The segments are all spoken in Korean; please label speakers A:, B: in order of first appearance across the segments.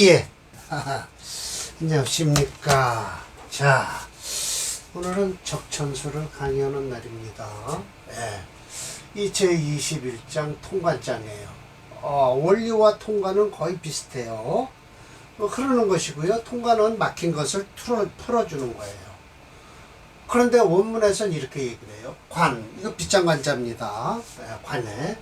A: 예. 안녕하십니까. 자, 오늘은 적천수를 강의하는 날입니다. 예. 이 제21장 통관장이에요. 원리와 통관은 거의 비슷해요. 흐르는 것이고요. 통관은 막힌 것을 풀어주는 거예요. 그런데 원문에서는 이렇게 얘기를 해요. 관, 이거 빗장관자입니다. 예, 관에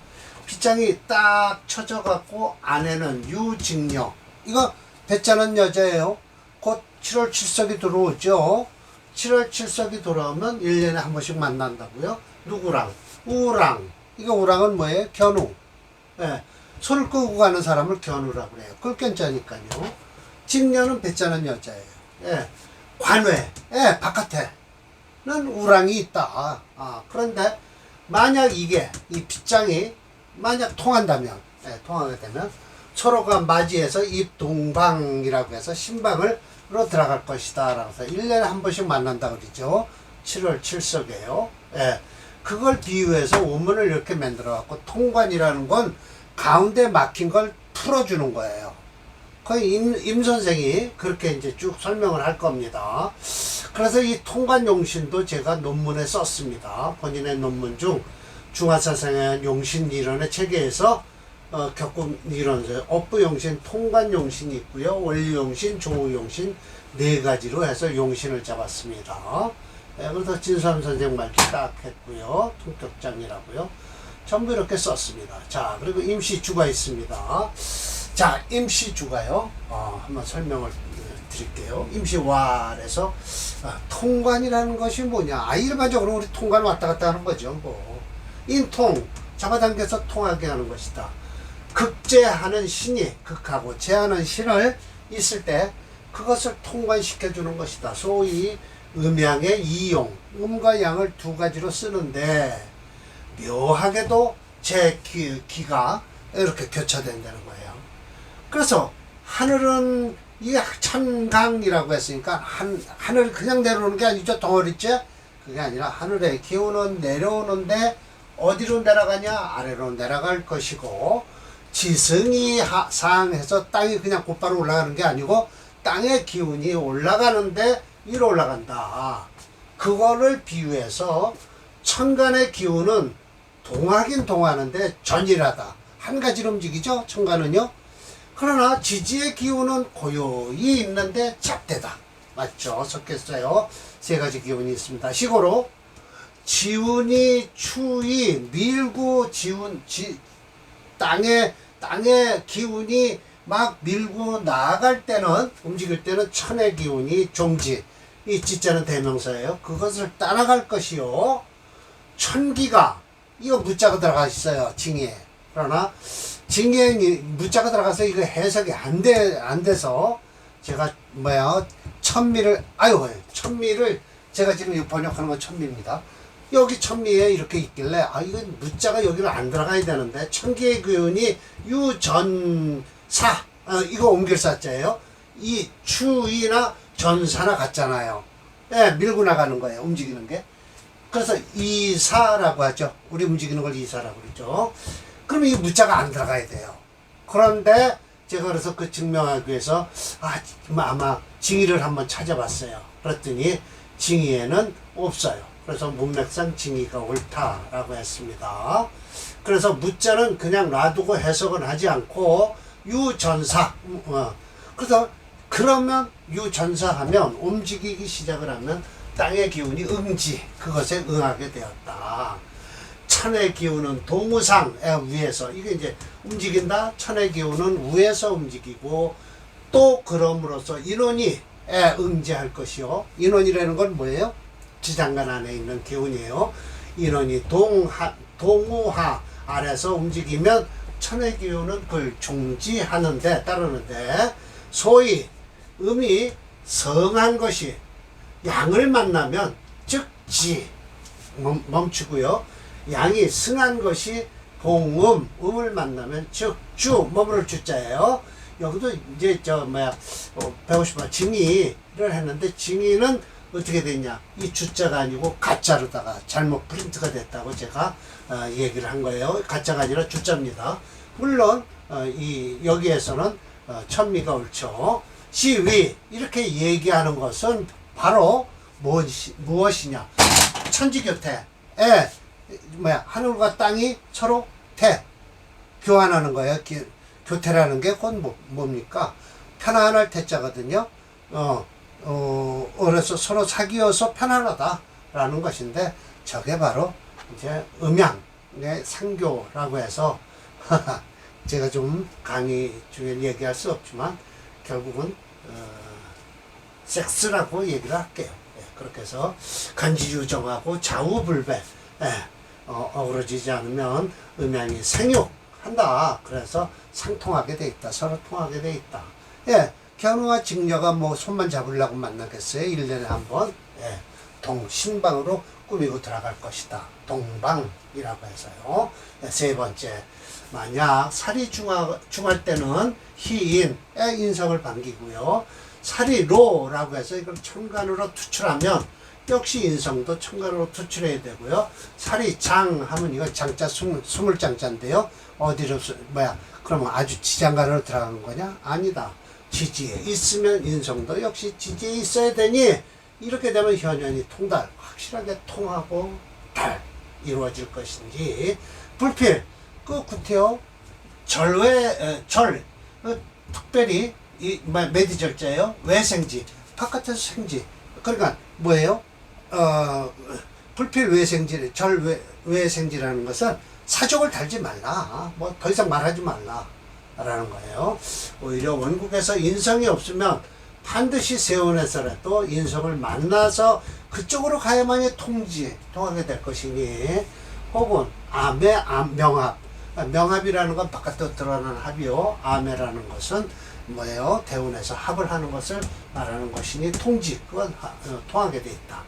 A: 빗장이 딱 쳐져갖고 안에는 유직녀, 이거 배짜는 여자예요. 곧 7월 7석이 들어오죠. 7월 7석이 돌아오면 1년에 한 번씩 만난다고요. 누구랑? 우랑. 이거 우랑은 뭐예요? 견우. 예, 손을 끄고 가는 사람을 견우라고 그래요. 끌견자니까요. 직녀는 배짜는 여자예요. 예, 관외, 예, 바깥에는 우랑이 있다. 그런데 만약 이게 이 빗장이 만약 통한다면, 예, 통하게 되면 서로가 맞이해서 입동방이라고 해서 신방으로 들어갈 것이다 라고 해서 1년에 한 번씩 만난다 그러죠. 7월 7석이에요. 예, 그걸 비유해서 원문을 이렇게 만들어 갖고 통관이라는 건 가운데 막힌 걸 풀어주는 거예요. 거의 임 선생이 그렇게 이제 쭉 설명을 할 겁니다. 그래서 이 통관용신도 제가 논문에 썼습니다. 본인의 논문 중 중화사상의 용신이론의 체계에서 겪은 이론에서 업부용신, 통관용신이 있고요. 원리용신, 조우용신 네 가지로 해서 용신을 잡았습니다. 네, 그래서 진수함 선생 말기 딱 했고요. 통격장이라고요. 전부 이렇게 썼습니다. 자, 그리고 임시주가 있습니다. 자, 임시주가요. 한번 설명을 드릴게요. 임시왈에서 통관이라는 것이 뭐냐. 일반적으로 우리 통관 왔다 갔다 하는 거죠. 뭐 인통, 잡아당겨서 통하게 하는 것이다. 극제하는 신이 극하고 제하는 신을 있을 때 그것을 통관시켜 주는 것이다. 소위 음양의 이용, 음과 양을 두 가지로 쓰는데 묘하게도 제 기가 이렇게 교차된다는 거예요. 그래서 하늘은 이 천강이라고 했으니까 하늘을 그냥 내려오는 게 아니죠. 덩어리째. 그게 아니라 하늘의 기운은 내려오는데 어디로 내려가냐? 아래로 내려갈 것이고, 지승이 상해서 땅이 그냥 곧바로 올라가는 게 아니고 땅의 기운이 올라가는데 위로 올라간다. 그거를 비유해서 천간의 기운은 동하긴 동하는데 전일하다. 한 가지로 움직이죠. 천간은요. 그러나 지지의 기운은 고요히 있는데 잡대다. 맞죠? 섞였어요. 세 가지 기운이 있습니다. 식으로 지운이 추위 밀고 땅의 기운이 막 밀고 나아갈 때는, 움직일 때는 천의 기운이 종지, 이 지자는 대명사예요. 그것을 따라갈 것이요. 천기가, 이거 무자가 들어가 있어요. 징에. 그러나 징에 무자가 들어가서 이거 해석이 안 돼서 제가 천미를 제가 지금 번역하는 건 천미입니다. 여기 천미에 이렇게 있길래 이건 무자가 여기로 안 들어가야 되는데 천기의 기운이 유전사, 이거 옮길 사자예요. 이 추이나 전사나 같잖아요. 예, 밀고 나가는 거예요. 움직이는 게. 그래서 이사라고 하죠. 우리 움직이는 걸 이사라고 그러죠. 그러면 이 무자가 안 들어가야 돼요. 그런데 제가 그래서 그 증명하기 위해서 아마 징의를 한번 찾아봤어요. 그랬더니 징의에는 없어요. 그래서 문맥상 징의가 옳다라고 했습니다. 그래서 무자는 그냥 놔두고 해석은 하지 않고 유전사. 그래서 그러면 유전사하면 움직이기 시작을 하면 땅의 기운이 응지, 그것에 응하게 되었다. 천의 기운은 동우상 위에서, 이게 이제 움직인다. 천의 기운은 위에서 움직이고 또 그럼으로써 인원이 응지할 것이요. 인원이라는 건 뭐예요? 지장간 안에 있는 기운이에요. 인원이 동우하 아래서 움직이면 천의 기운은 그걸 종지하는데 따르는데, 소위 음이 성한 것이 양을 만나면 즉지 멈추고요. 양이 승한 것이 봉음, 음을 만나면 즉주, 머무를 주자예요. 여기도 이제 150번 징의를 했는데, 징의는 어떻게 됐냐, 이 주자가 아니고 가짜로다가 잘못 프린트가 됐다고 제가 얘기를 한 거예요. 가짜가 아니라 주자입니다. 물론 여기에서는 천미가 옳죠. 시위 이렇게 얘기하는 것은 바로 무엇이냐? 천지교태. 하늘과 땅이 서로 교환하는 거예요. 교태라는 게 그건 뭡니까? 편안할 태자거든요. 그래서 서로 사귀어서 편안하다라는 것인데, 저게 바로 이제 음양의 상교라고 해서 제가 좀 강의 중에 얘기할 수 없지만 결국은 섹스라고 얘기를 할게요. 그렇게 해서 간지유정하고 좌우불배 어우러지지 않으면 음양이 생육한다. 그래서 상통하게 돼 있다. 서로 통하게 돼 있다. 견우와 직녀가 뭐 손만 잡으려고 만나겠어요? 1년에 한 번. 동신방으로 꾸미고 들어갈 것이다. 동방이라고 해서요. 세 번째, 만약 살이 중할 때는 희인의 인성을 반기고요. 살이 로라고 해서 이걸 천간으로 투출하면 역시 인성도 천간으로 투출해야 되고요. 살이 장 하면 이거 장자 20장자인데요. 어디로 그러면 아주 지장간으로 들어가는 거냐? 아니다. 지지에 있으면 인성도 역시 지지에 있어야 되니, 이렇게 되면 현현이 통달, 확실하게 통하고 달 이루어질 것인지. 불필, 구태여 특별히 매디절자예요. 외생지, 바깥에서 생지. 그러니까 뭐예요? 불필 외생지, 외생지라는 것은 사족을 달지 말라. 뭐 더 이상 말하지 말라 라는 거예요. 오히려 원국에서 인성이 없으면 반드시 세운에서라도 인성을 만나서 그쪽으로 가야만이 통하게 될 것이니, 혹은 명합. 명합이라는 건 바깥으로 드러나는 합이요. 아매라는 것은 뭐예요? 대운에서 합을 하는 것을 말하는 것이니 그건 통하게 돼 있다.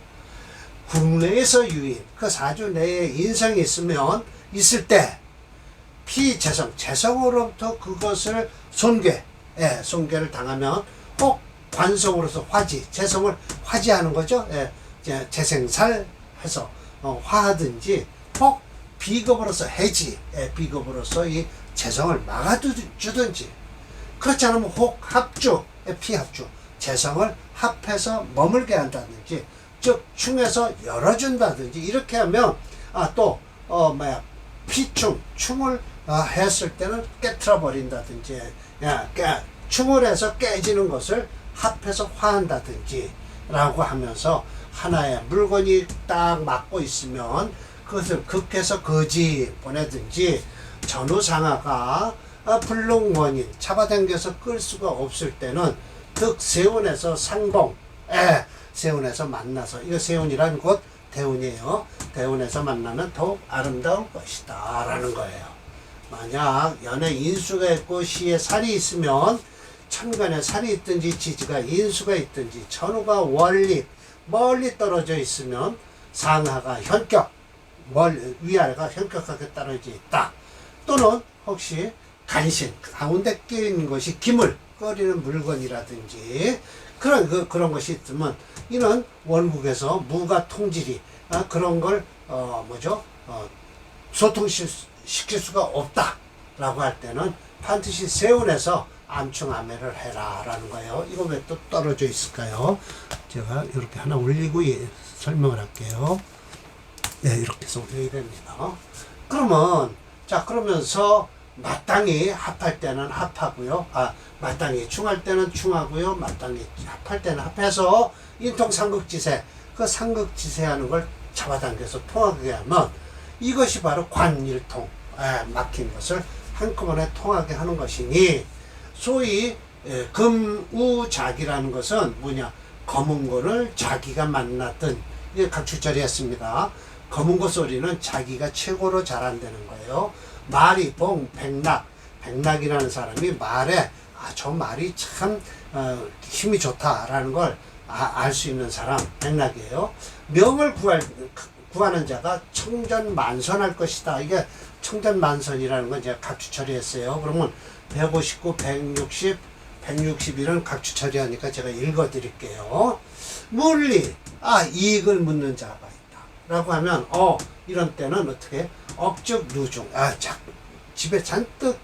A: 국내에서 유인, 그 사주 내에 인성이 있을 때 재성으로부터 그것을 손괴를 당하면 혹 관성으로서 재성을 화지하는 거죠. 재생살해서 화하든지, 혹 비겁으로서 비겁으로서 이 재성을 막아주든지, 그렇지 않으면 혹 피합주, 재성을 합해서 머물게 한다든지, 즉 충에서 열어준다든지, 이렇게 하면 충을 했을 때는 깨트려 버린다든지, 충을 해서 깨지는 것을 합해서 화한다든지 라고 하면서, 하나의 물건이 딱 맞고 있으면 그것을 극해서 거지 보내든지, 전후상하가 불능원인 잡아당겨서 끌 수가 없을 때는 득세운에서 상봉, 세운에서 만나서, 이거 세운이란 곧 대운이에요. 대운에서 만나면 더욱 아름다울 것이다 라는 거예요. 만약 연에 인수가 있고 시에 살이 있으면, 천간에 살이 있든지 지지가 인수가 있든지 전후가 멀리 떨어져 있으면 상하가 위아래가 현격하게 떨어져 있다. 또는 혹시 간신, 가운데 끼는 것이 기물, 꺼리는 물건이라든지 그런 것이 있으면, 이는 원국에서 무가 통질이 그런 걸 소통시킬 수가 없다 라고 할 때는 반드시 세운에서 암충암해를 해라 라는 거예요. 이거 왜 또 떨어져 있을까요? 제가 이렇게 하나 올리고 설명을 할게요. 이렇게 해서 올려야 됩니다. 그러면서 마땅히 합할 때는 합하고요. 마땅히 충할 때는 충하고요. 마땅히 합할 때는 합해서 인통삼극지세, 그 삼극지세하는 걸 잡아당겨서 통하게 하면, 이것이 바로 관일통, 막힌 것을 한꺼번에 통하게 하는 것이니, 소위 금우자기라는 것은 뭐냐? 검은 거를 자기가 만났던, 이게 각출자리였습니다. 검은 거 소리는 자기가 최고로 잘한다는 거예요. 말이 백락이라는 사람이 말에 저 말이 참 힘이 좋다라는 걸 알 수 있는 사람, 백락이에요. 명을 구하는 자가 청전만선할 것이다. 이게 청전만선이라는 건 제가 각주 처리했어요. 그러면 159, 160, 161은 각주 처리하니까 제가 읽어드릴게요. 물리, 이익을 묻는 자가 있다 라고 하면, 이런 때는 어떻게? 업적 누중, 집에 잔뜩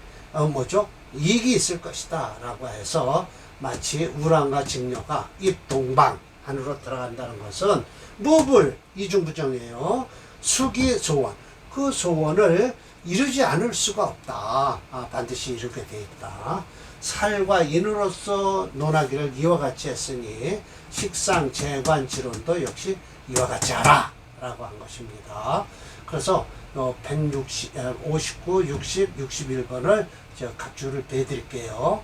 A: 이익이 있을 것이다 라고 해서 마치 우랑과 직녀가 입동방 안으로 들어간다는 것은 무불 이중부정이에요. 수기 소원, 그 소원을 이루지 않을 수가 없다. 반드시 이루게 돼 있다. 살과 인으로서 논하기를 이와 같이 했으니 식상 재관 지론도 역시 이와 같이 하라 라고 한 것입니다. 그래서 59, 60, 61번을 제가 각주를 배드릴게요.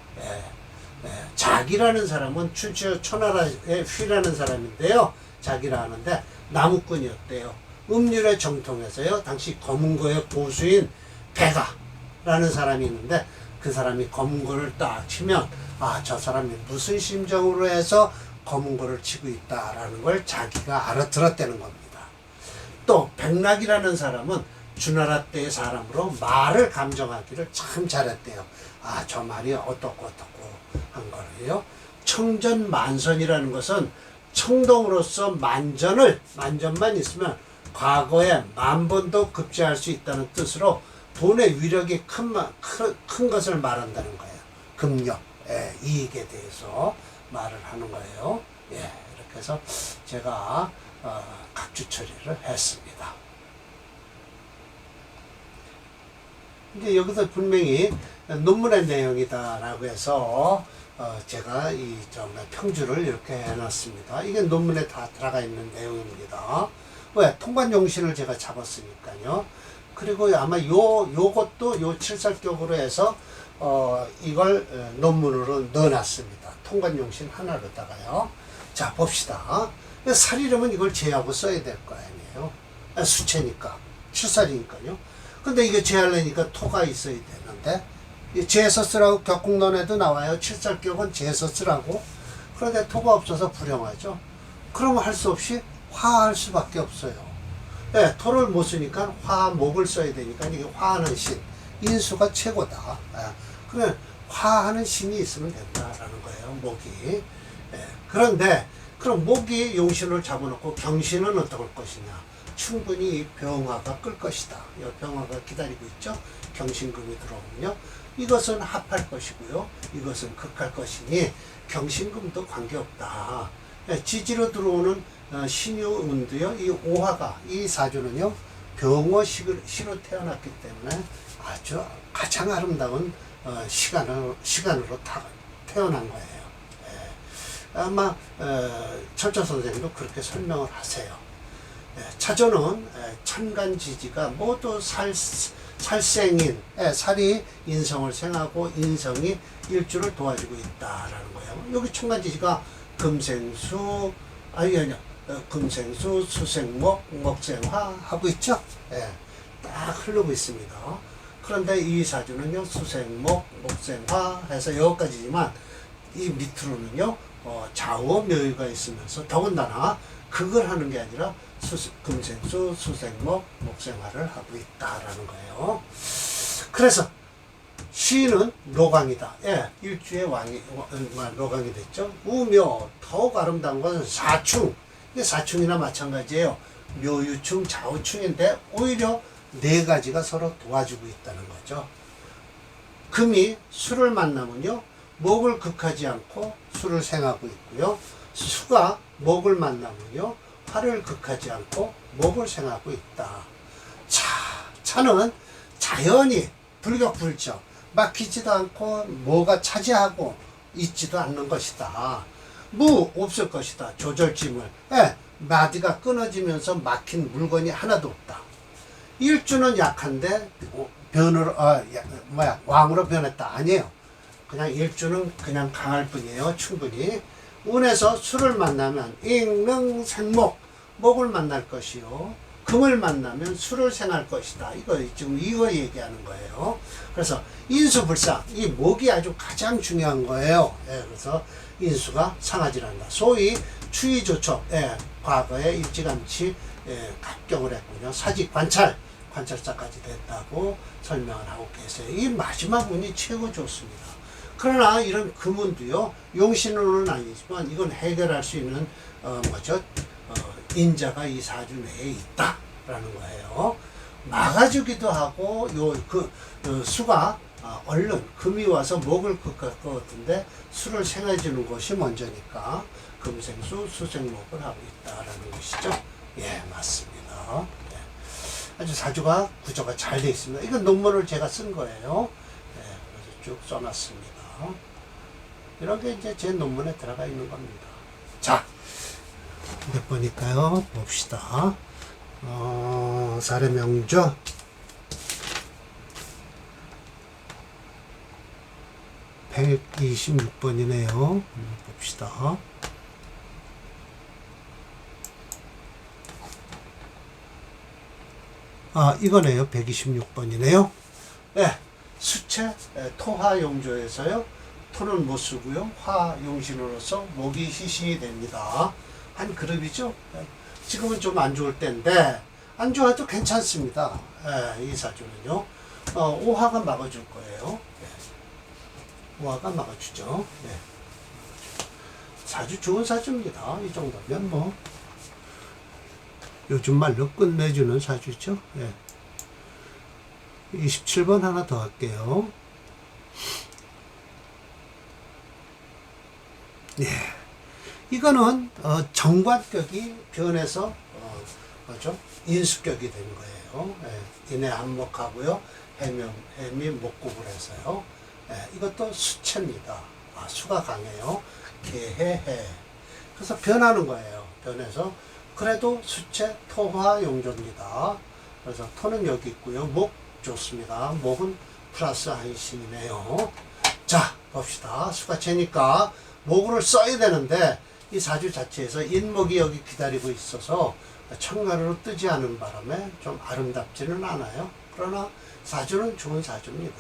A: 자기라는 사람은 춘추 초나라의 휘라는 사람인데요. 자기라 하는데 나무꾼이었대요. 음률의 정통에서요. 당시 검은고의 고수인 배가라는 사람이 있는데 그 사람이 검은고를 딱 치면 저 사람이 무슨 심정으로 해서 검은고를 치고 있다라는 걸 자기가 알아들었다는 겁니다. 또 백락이라는 사람은 주나라 때의 사람으로 말을 감정하기를 참 잘했대요. 저 말이 어떻고 한 거예요. 청전만선이라는 것은 청동으로서 만전만 있으면 과거에 만번도 급제할 수 있다는 뜻으로 돈의 위력이 큰 것을 말한다는 거예요. 금력, 이익에 대해서 말을 하는 거예요. 이렇게 해서 제가 각주 처리를 했습니다. 근데 여기서 분명히 논문의 내용이다라고 해서 제가 이 평주를 이렇게 해놨습니다. 이게 논문에 다 들어가 있는 내용입니다. 왜? 통관용신을 제가 잡았으니까요. 그리고 아마 요것도 요 칠살격으로 해서 이걸 논문으로 넣어놨습니다. 통관용신 하나로다가요. 자, 봅시다. 살이려면 이걸 제하고 써야 될 거 아니에요. 수체니까. 칠살이니까요. 근데 이게 제하려니까 토가 있어야 되는데, 제에서 쓰라고 격국론에도 나와요. 칠살격은 제에서 쓰라고. 그런데 토가 없어서 불용하죠. 그러면 할 수 없이 화할 수밖에 없어요. 토를 못 쓰니까 화목을 써야 되니까 이게 화하는 신, 인수가 최고다. 그러면 화하는 신이 있으면 된다라는 거예요. 목이. 그런데 그럼 목이 용신을 잡아놓고 경신은 어떻게 할 것이냐? 충분히 병화가 끌 것이다. 이 병화가 기다리고 있죠. 경신금이 들어오면요. 이것은 합할 것이고요. 이것은 극할 것이니 경신금도 관계없다. 지지로 들어오는 신유운도요. 이 오화가 이 사주는요. 병어시로 태어났기 때문에 아주 가장 아름다운 시간으로 태어난 거예요. 아마 철저 선생님도 그렇게 설명을 하세요. 차조는 천간지지가 모두 살생인, 살이 인성을 생하고 인성이 일주를 도와주고 있다라는 거예요. 여기 천간지지가 금생수, 금생수, 수생목, 목생화 하고 있죠? 딱 흐르고 있습니다. 그런데 이 사주는요, 수생목, 목생화 해서 여기까지지만 이 밑으로는요, 좌우 묘유가 있으면서 더군다나 그걸 하는 게 아니라 금생수, 수생목, 목생화를 하고 있다라는 거예요. 그래서 시는 로강이다. 일주의 왕이 로강이 됐죠. 우묘, 더욱 아름다운 것은 사충. 이게 사충이나 마찬가지예요. 묘유충, 좌우충인데 오히려 네 가지가 서로 도와주고 있다는 거죠. 금이 수를 만나면요. 목을 극하지 않고 수를 생하고 있고요. 수가 목을 만나면요. 화를 극하지 않고 목을 생하고 있다. 차는 자연히 불격불적 막히지도 않고 뭐가 차지하고 있지도 않는 것이다. 무 없을 것이다. 조절짐을. 마디가 끊어지면서 막힌 물건이 하나도 없다. 일주는 약한데 왕으로 변했다. 아니에요. 그냥 일주는 그냥 강할 뿐이에요. 충분히. 운에서 수를 만나면 인능생목, 목을 만날 것이요. 금을 만나면 수를 생할 것이다. 지금 이거 얘기하는 거예요. 그래서 인수불상, 이 목이 아주 가장 중요한 거예요. 그래서 인수가 상하지 않는다. 소위 추위조촉, 과거에 일찌감치 합격을 했군요. 사직 관찰사까지 됐다고 설명을 하고 계세요. 이 마지막 운이 최고 좋습니다. 그러나 이런 금운도요, 용신운은 아니지만 이건 해결할 수 있는 인자가 이 사주 내에 있다라는 거예요. 막아주기도 하고 수가 얼른 금이 와서 목을 긋을 것 같은데 수를 생해주는 것이 먼저니까 금생수 수생목을 하고 있다라는 것이죠. 예, 맞습니다. 예. 아주 사주가 구조가 잘 되어 있습니다. 이건 논문을 제가 쓴 거예요. 예, 그래서 쭉 써놨습니다. 이런 게 이제 제 논문에 들어가 있는 겁니다. 자, 몇 번일까요? 봅시다. 사례명조 126번이네요. 봅시다. 이거네요. 126번이네요. 네, 수체 토화용조에서요. 토는 못 쓰고요. 화용신으로서 목이 희신이 됩니다. 한 그룹이죠. 지금은 좀 안 좋을 때인데 안 좋아도 괜찮습니다. 이 사주는요. 오화가 막아줄 거예요. 오화가 막아주죠. 사주 좋은 사주입니다. 이 정도면 뭐 요즘 말로 끝내주는 사주죠. 27번 하나 더 할게요. 이거는 정관격이 변해서 뭐죠? 인수격이 된 거예요. 인해 한목하고요. 해미 목국을 해서요. 이것도 수체입니다. 수가 강해요. 개해. 그래서 변하는 거예요. 변해서 그래도 수체 토화 용조입니다. 그래서 토는 여기 있고요. 목 좋습니다. 목은 플러스 한 신이네요. 자, 봅시다. 수가 채니까 목을 써야 되는데 이 사주 자체에서 인목이 여기 기다리고 있어서 청가루로 뜨지 않은 바람에 좀 아름답지는 않아요. 그러나 사주는 좋은 사주입니다.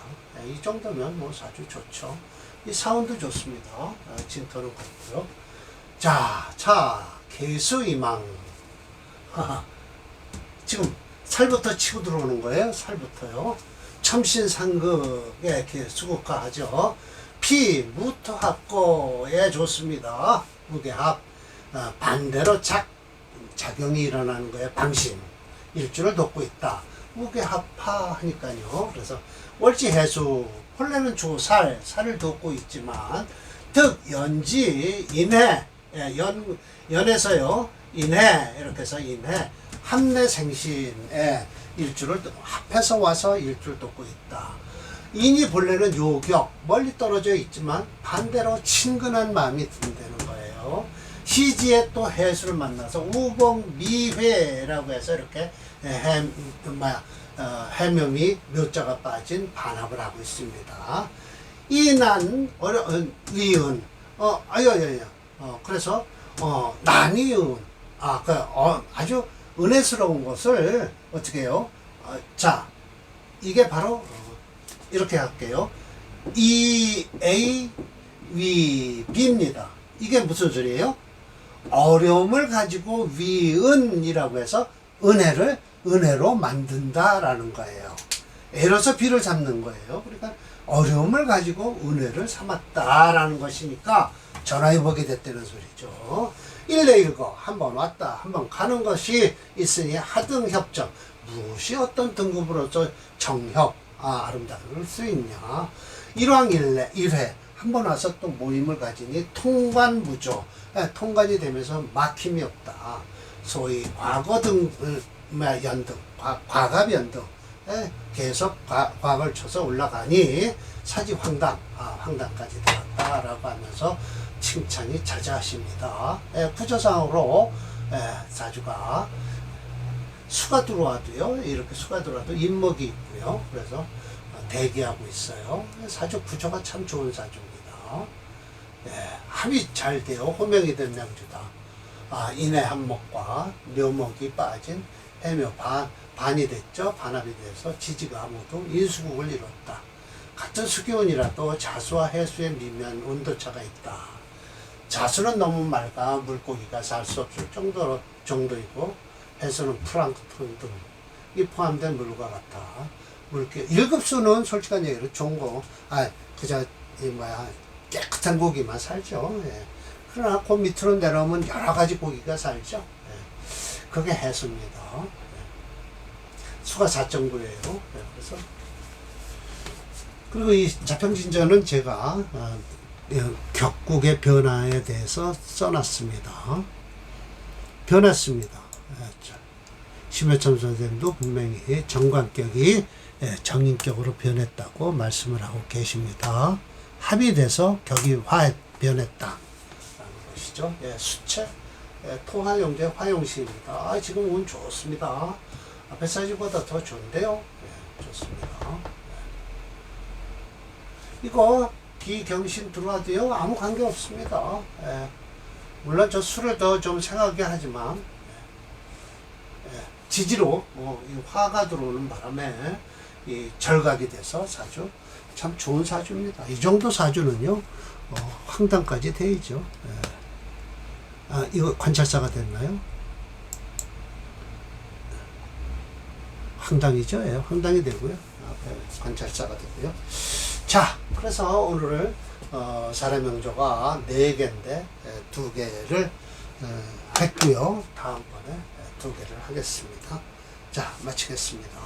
A: 이 정도면 뭐 사주 좋죠. 이 사운드 좋습니다. 진토는 같고요. 자, 개수이망. 지금 살부터 치고 들어오는 거예요. 살부터요. 첨신상극에 수국화하죠. 피, 무토합고에 좋습니다. 무게합. 반대로 작용이 일어나는 거예요. 방신. 일주를 돕고 있다. 무게합파 하니까요. 그래서 월지해수. 본래는 살을 돕고 있지만 득, 연지, 인해. 연에서요. 인해. 이렇게 해서 인해. 합내생신에 일주를 합해서 와서 일주를 돕고 있다. 인이 본래는 요격, 멀리 떨어져 있지만 반대로 친근한 마음이 든다는 거예요. 시지에 또 해수를 만나서 우복미회라고 해서 이렇게 해묘미 묘자가 빠진 반합을 하고 있습니다. 이난 위은 그래서 난이은 아주 은혜스러운 것을 어떻게 해요? 자, 이게 바로 이렇게 할게요. B입니다. 이게 무슨 소리예요? 어려움을 가지고 위은이라고 해서 은혜로 만든다라는 거예요. A로서 B를 잡는 거예요. 그러니까 어려움을 가지고 은혜를 삼았다라는 것이니까 전화위복이 됐다는 소리죠. 1대1거 한번 왔다 한번 가는 것이 있으니 하등협정. 무엇이 어떤 등급으로서 정협 아름다울 수 있냐. 일회 한번 와서 또 모임을 가지니 통관무조. 통관이 되면서 막힘이 없다. 소위 연등 과갑연등. 계속 과학을 쳐서 올라가니 사지황당 황당까지 들었다라고 하면서 칭찬이 자자하십니다. 구조상으로 사주가 수가 들어와도요. 이렇게 수가 들어와도 인목이 있고요. 그래서 대기하고 있어요. 사주 구조가 참 좋은 사주입니다. 합이 잘 돼요. 호명이 된 명주다. 인해 한목과 묘목이 빠진 해묘 반이 됐죠. 반합이 돼서 지지가 모두 인수국을 이뤘다. 같은 수기운이라도 자수와 해수의 미묘한 온도차가 있다. 자수는 너무 맑아 물고기가 살 수 없을 정도이고 해수는 플랑크톤 등이 포함된 물과 같아. 물개 1급수는 솔직한 얘기로 좋은 거, 깨끗한 고기만 살죠. 그러나 그 밑으로 내려오면 여러 가지 고기가 살죠. 그게 해수입니다. 수가 4.9예요. 그래서 그리고 이 자평진전은 제가 격국의 변화에 대해서 써놨습니다. 변했습니다. 심해참 선생님도 분명히 정관격이 정인격으로 변했다고 말씀을 하고 계십니다. 합의돼서 격이 변했다. 라는 것이죠. 수체, 토화용제 화용시입니다. 지금 운 좋습니다. 앞에 사진보다 더 좋은데요. 좋습니다. 이거 기경신 들어와도요 아무 관계 없습니다. 물론 저 술을 더 좀 생각하게 하지만 지지로 이 화가 들어오는 바람에 이 절각이 돼서 사주 참 좋은 사주입니다. 이 정도 사주는요 황당까지 되죠. 이거 관찰사가 됐나요? 황당이죠. 황당이 되고요. 관찰사가 되고요. 자, 그래서 오늘은 사례명조가 4개인데 2개를 했고요. 다음번에 2개를 하겠습니다. 자, 마치겠습니다.